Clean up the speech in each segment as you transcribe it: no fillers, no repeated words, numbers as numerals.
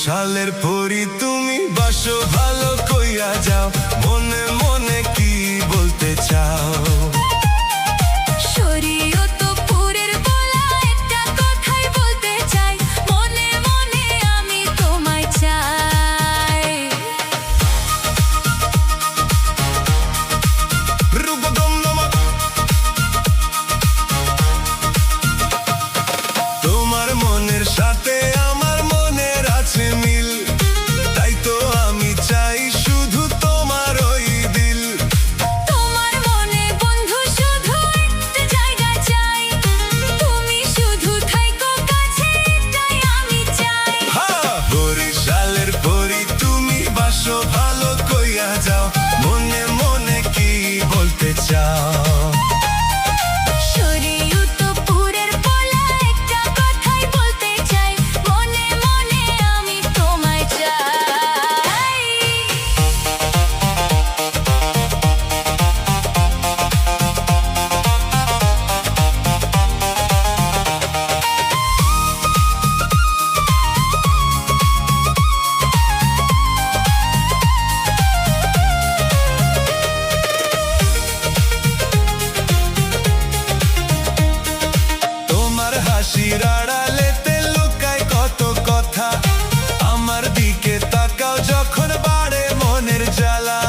বরিশালের পরি তুমি বাসো ভালো কইয়া যাও, মনে মনে কি বলতে চাও? শরীয়তপুরের বলা একটা কথাই বলতে চাই, মনে মনে আমি তোমায় চাই। তোমার মনের সাথে আমার মনের আছে মিল, তাই তো আমি চাই শুধু তোমার ওই দিল। তোমার মনে বন্ধু শুধু একটা জায়গা চাই, তুমি শুধু থাইকো কাছে, এটাই আমি চাই। বরিশালের পরি তুমি বাসো ভালো কইয়া যাও, মনে মনে কি বলতে চাও? শরীয়তপুরের বলা একটা কথাই বলতে চাই, মনে মনে আমি তোমায় চাই। তোমার হাসির আড়ালেতে লুকায় কত কথা, আমার দিকে তাকাও যখন বাড়ে মনের জ্বালা।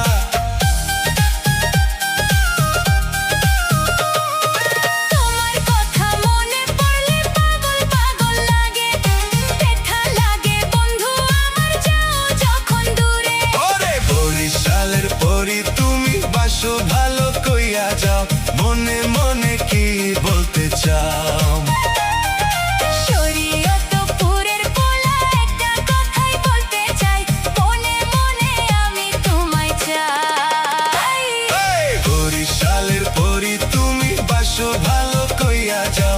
তোমার কথা মনে পড়লে পাগল পাগল লাগে, ব্যথা লাগে বন্ধু আমার, যাও যখন দূরে। ওরে বরিশালের পরি তুমি বাসো ভালো কইয়া যাও, মনে মনে কি বলতে চাও? শরীয়তপুরের বলা একটা কথাই বলতে চাই, মনে মনে আমি তোমায় চাই। বরিশালের পরি তুমি বাসো ভালো কইয়া যাও,